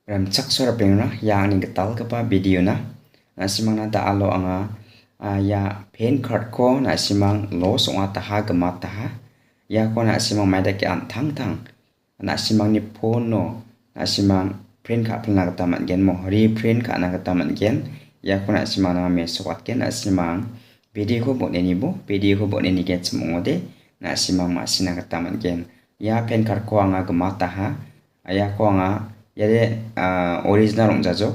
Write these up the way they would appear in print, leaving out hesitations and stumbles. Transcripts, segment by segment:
Ramchak sora pengra yang ni getal kepa video na simang na da alo anga ya pen card ko na simang lo songa taha gema taha ya ko na simang mai da ke an thang thang na simang ni phone no na simang print ka phlna gata man gen mo reprint ka na gata man gen ya ko na simang na me sokat gen na simang video ko bo ne ni bo video ko bo ne ni get mo de na simang ma sina gata man gen ya pen card ko anga gema taha ya ko anga yade original ongjajo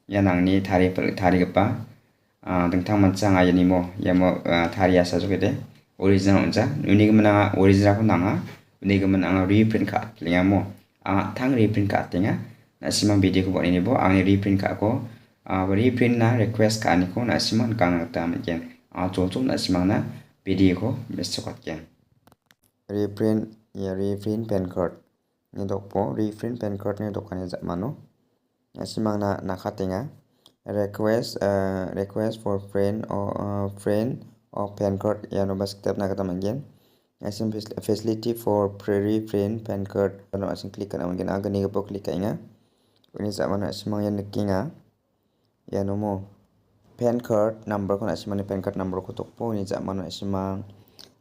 yanangni tarigipa dingtang mansang ayanimo yamo tariya sajo gede original ongja unigiman anga original ko nanga unigiman anga reprint ka lingamo anga thang reprint ka tinga nasimang video ko boni bo angni reprint ka ko reprint na request ka ani ko nasimang kang ta megen jojo nasimang na video ko besokot gen reprint ya reprint pen card ni dokpo reprint pen card ni dokane mano simang na nakatinga request for friend or pen card ya no bas step na kata mangen asim facility for reprint pen card no asim klik kana mangen agani gapo klik kainga ini zamana simang ya nikinga ya no mo pen card number ko asimani pen card number ko tokpo ini zamana simang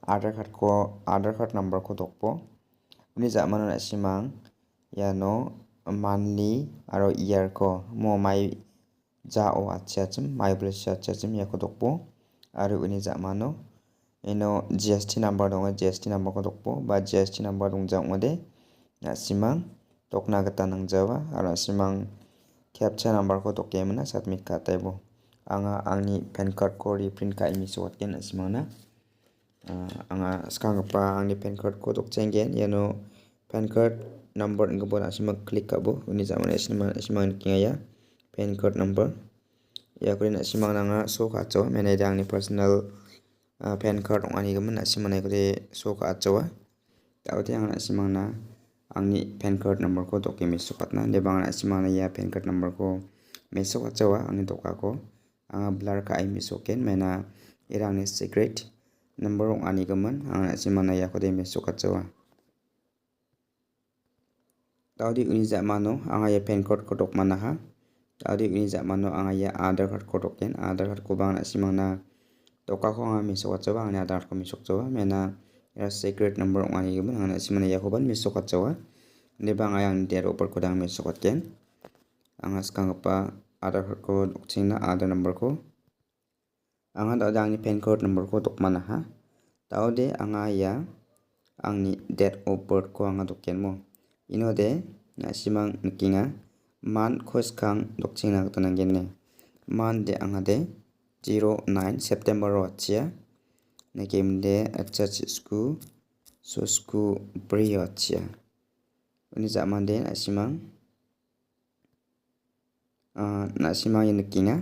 aadhaar card number ko tokpo ini zaman na simang yano monthly aro year ko mo mai ja o acha chim mai bless acha chim ya ko dokpo aro ini zamano ino GST number dong GST number ko dokpo ba GST number dong jang ode na simang tokna gata nang jawa aro simang captcha number ko tokke mana submit ka taibo anga angni pen card ko reprint ka imi sot ken simang na anga skang pa angni pen card ko tok chengen yano pen card number ngbo na sima klik kabo uni zaman simang kingaya pen card number ya ko na simang nanga so ka cho mena dang ni personal pen card ong ani gaman na simang na ko de so ka cho tawte ang na simang na angni pen card number ko tok mi sokat na de bang na simang na ya pen card number ko me so ka cho angni doka ko anga blur ka ai mi soken mena irang ni secret number ong ani gaman ang simang na ya ko de me so ka cho tawdi uni zamano anga ya pen card ko dok mana ha tawdi uni zamano anga ya aadhaar card ko doken aadhaar card ko bang na simang na doka ko anga misok atsawa anga aadhaar ko misok chawa mena ya secret number ong ani gaman anga simang na ya ko ban misok atsawa ne bang ayang date over ko dang misok atken anga skang pa aadhaar card ko dokching na aadhaar number ko anga dang ni pen card number ko dok mana ha tawde anga ya angni date of birth ko anga dokken mo inode na simang nikinga man ko skang dokching na gata nangenne man de anga de 09 September ro achia na game de church school so school bri achia uni zaman de na simang nikinga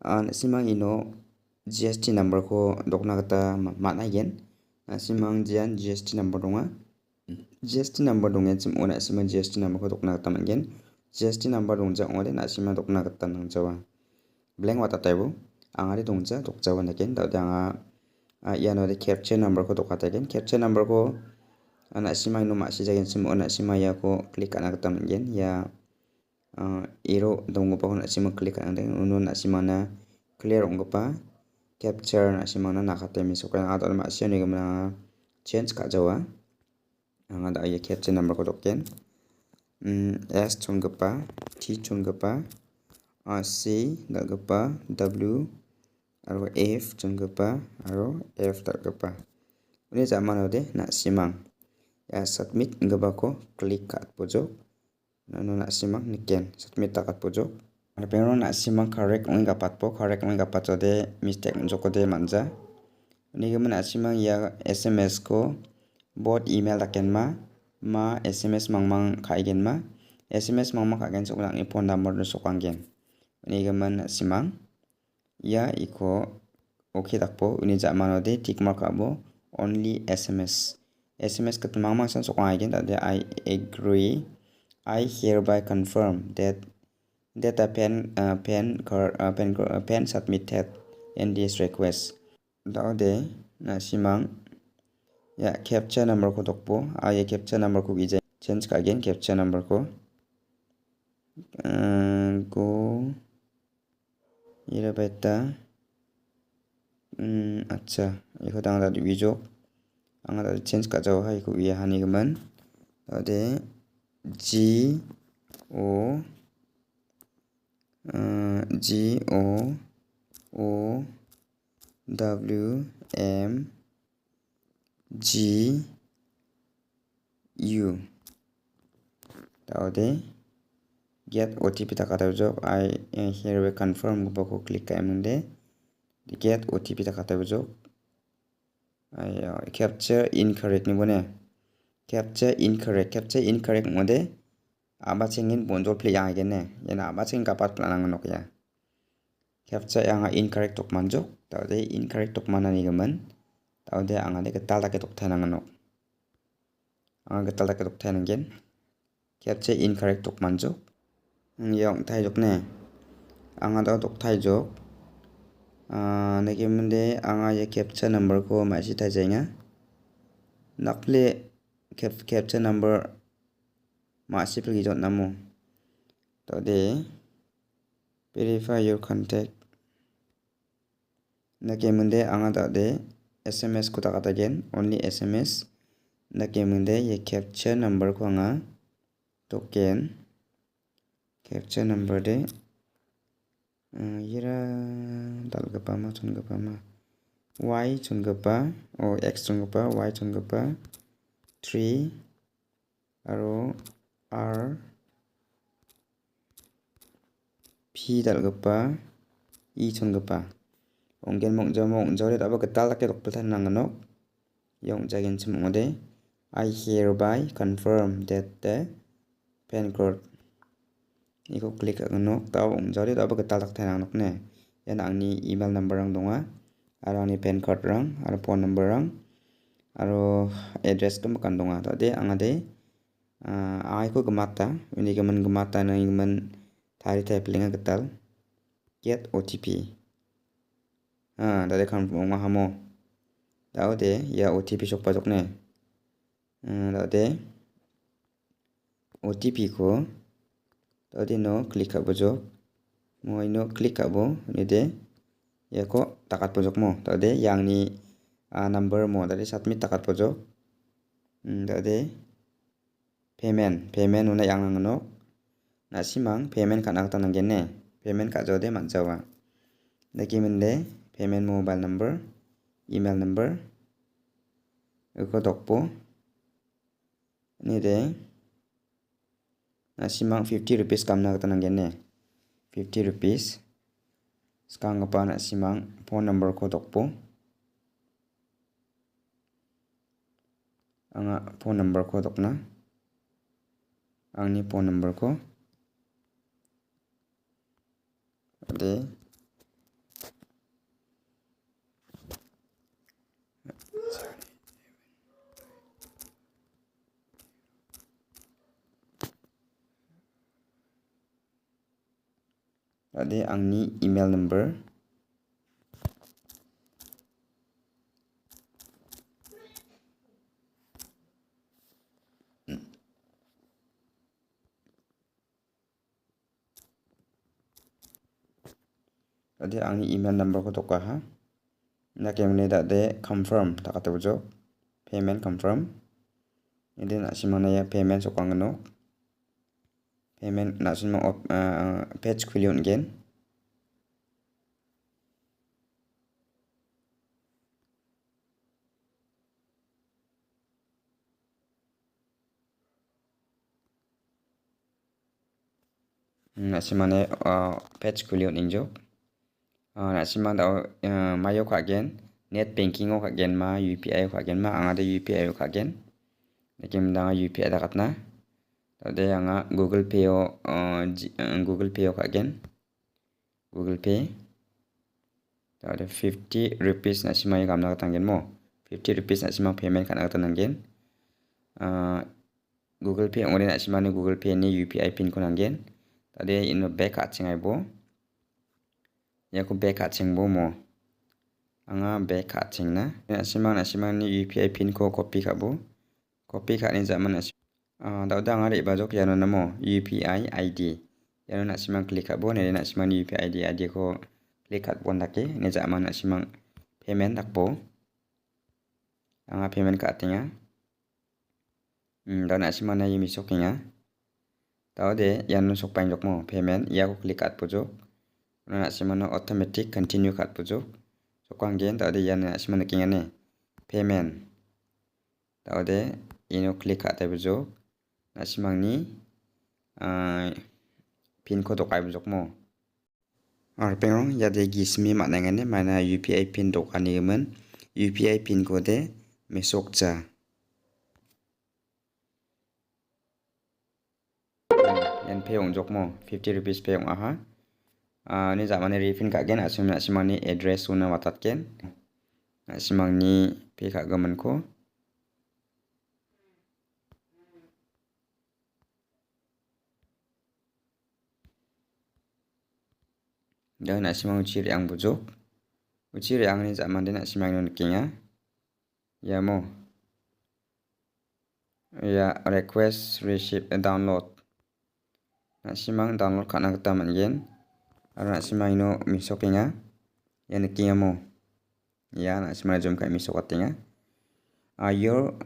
na simang ino GST number ko dokna gata mana yen na simang jian GST number donga GST number dong yang cuma nak simang GST number ko dokna gata mangen GST number dong jang ode nak simang dokna gata nang jawa blank wata taibo angari dongja dok jawa naken da anga iano de capture number ko dokata gen capture number ko anak simang no ma si jagen cuma anak simang ya ko klik kana gata mangen ya iro dong pa ko nak simang klik kana den uno nak simang na clear ong pa capture nak simang na nakate mi sokan ador ma siani gamna change ka jawa anga da ya capture number ko dokken S chungpa T chungpa C dalgpa W aro F chungpa aro F dalgpa uni zaman ode na simang ya submit ngaba ko klik kat pojok nano na simang niken submit takat pojok pero na simang correct ong gapat po correct ong gapat ode mistake jokode manja uni gaman na simang ya SMS ko bot email daken ma SMS mangmang kaigen ma SMS mangmang kaigen sok ni phone number no sokanggen ini gaman simang ya iko okay dakpo ini zaman ode tick mark abo only SMS kat mangmang san sokanggen tade I agree I hereby confirm that a pen submitted in this request tawde na simang ya captcha number ko dokpo ya captcha number ko ije change ka again captcha number ko go ira beta acha iko dang da wijok anga da change ka jaw hai ko wi hani gaman ade g o o w m g u taude get OTP takata jok I hereby confirm ko click kay munde get OTP takata jok I capture incorrect ni bone capture incorrect mode aba chengin bonjol play yang agene yana aba cheng kapat planang nok ya capture yang incorrect tok manjok taude incorrect tok manani gaman taude anga de ketal take tok thanang nok anga ketal take tok thanang gen capture incorrect tok manjok yang thai jok ne anga da tok thai jok nake munde anga ye capture number ko ma si thai jainga nakle capture number ma si pli jot namu to de verify your contact nake munde anga da de SMS ko takata gen only SMS nake munde ye capture number ko anga token capture number de yira dalgapa ma chungapa ma y chungapa o x chungapa y chungapa 3 aro r p dalgapa e chungapa onggen mong jore aba ketal ke dok peltan nanganok yong jagen chumode I hereby confirm that the PAN code iko click aganok taw ongjari aba ketal tak thanang nok ne yan angni email number rang donga aro angni PAN card rang aro phone number rang aro address kam kan donga tade angade ai ko gamata ini gaman gamata na gaman thari type linga ketal get OTP tade kan ma hamo tawde ya OTP sok pajok ne tade OTP ko tadi no klik abo jok moi no klik abo ni de ya ko takat pojok mo tadi yang ni number mo tadi submit takat pojok tadi payment una yang no nasimang payment kan ang tanang gene payment ka jode man jawa naki mende payment mobile number email number ko dokpo ni de nasimang 50 rupees kam na tanang gene 50 rupees skang apa nasimang phone number ko dokpo anga phone number ko dokna angni phone number ko de tadi angni email number tadi angni email number ko dokka ha nake mene da de confirm takata bujo payment confirm ini nasimana ya payment sokang no payment nasimang page kulion gen nasimane page kulion injok nasimang da mayo kagen net banking o kagen ma UPI kagen ma anga de UPI kagen nakim da UPI da katna tade anga Google Pay o kagen Google Pay tade 50 rupees nasimang kamna katangen mo 50 rupees nasimang payment kana katangen Google Pay ongre nasimang Google Pay ni UPI pin ko nangen tade ino back achingai bo yaku back aching bo mo anga back aching na nasimang ni UPI pin ko copy kabo copy ka ni zaman dauda anga re bajok yano namo UPI ID Yan nak simang klik kat bo ni nak simang ni UPI ID ko klik kat bon tak ke ni jak nak simang payment tak bo. Anga payment kat tinga. Dan nak simang na yimi sokinga. Tahu deh yan sok pain jok mo payment ya ko klik kat pojok. Nak simang na automatic continue kat pojok. Sokang gen tahu deh yan nak simang kinga ni payment. Tahu deh ino klik kat pojok. Nak simang ni pin ko dokai bujok mo. Pengrong ya de gismi maknanya mana UPI pin dokan ni gemen UPI pin ko de mesok ja. Yan payong jok mo 50 rupees payong aha. Ni zaman ni reprint kak gen asum nak simang ni address una watat gen. Nak simang ni pay kak gemen ko. Dan nak simang uci yang bujok. Uci yang ni zaman dia nak simang ni kinga. Ya mo. Ya request receipt download. Nak simang download kat nak taman gen. Nak simang ino misok kinga. Ya ni kinga mo. Ya nak simang jom kat misok tinga. Your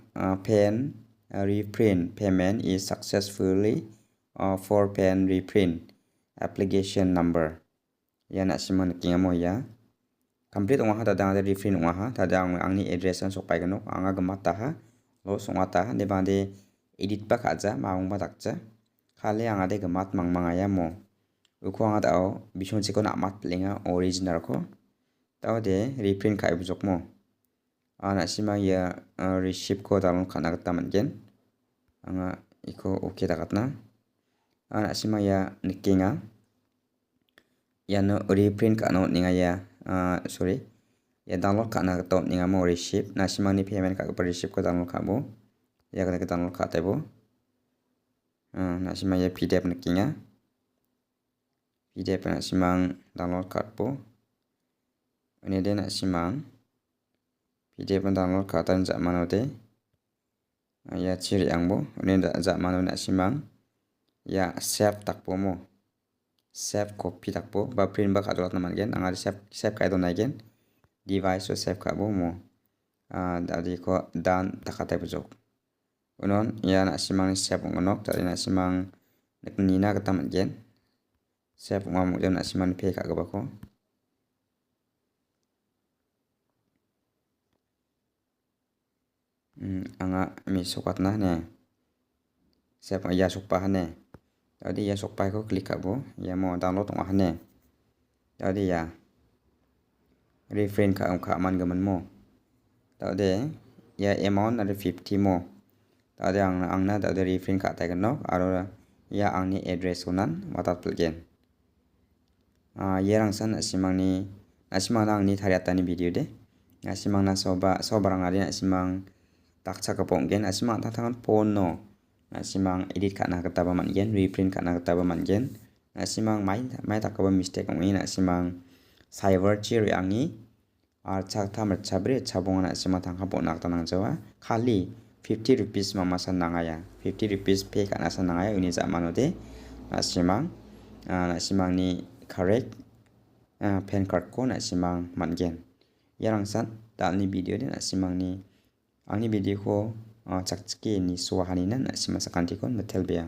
pen reprint payment is successfully for pen reprint application number. Ya nak simang kinga mo ya. Complete ong ha tadang ada reprint ong ha tadang ang ni address an sok pai kanok anga gemat taha lo song ata de bande edit pa khaja maung ba takja khale anga de gemat mangmanga ya mo uko anga dao bishon chiko na mat lenga original ko tao de reprint kai bujok mo ana simang ya receipt ko dalon khana gata mangen anga iko okay dagatna ana simang ya nikinga yano reprint kano ninga ya sorry ya download kak na top ninga mo receipt na simang ni payment kak per receipt ko download kak bo ya kena download kak tebo na simang ya PDF nikinga PDF na simang download kak bo ini dia na simang PDF download kak tan jak mano de ya ciri yang bo ini jak mano na simang ya save tak bo mo save copy tak bo ba print ba kadot naman gen ang save kai don gen device so save ka bo mo dadi ko dan takate bujok unon ya nak simang save ngonok tadi nak simang nina kata gen save ngam jam nak simang pay ka ba ko anga mi sokat na ne save ya sok pa ne tadi ya sok pa ko klik ka bo ya mo download ngah ne tadi ya reprint ka man gaman mo tadi ya amount ada 50 mo tadi ang na tadi reprint ka ta ganok aro ya ang ni address unan watat pelgen ya rangsan asimang ni asimang ang ni thariata ni video de asimang na sobarang ari asimang takcha ka ponggen asimang ta tangan phone no asimang edit ka na kata ba man gen reprint ka na kata ba man gen asimang mai tak ka ba mistake ong ina asimang cyber chiri angi chak thamar chabre chabong na asimang tangka po nak tanang jawa khali 50 rupees mama san nangaya 50 rupees pay ka na san nangaya uni zamano de asimang ni correct pen card ko na asimang man gen yarang san dal ni video de asimang ni ang ni video ko chakchki ni suwahani na asimang sakanti kon metel bia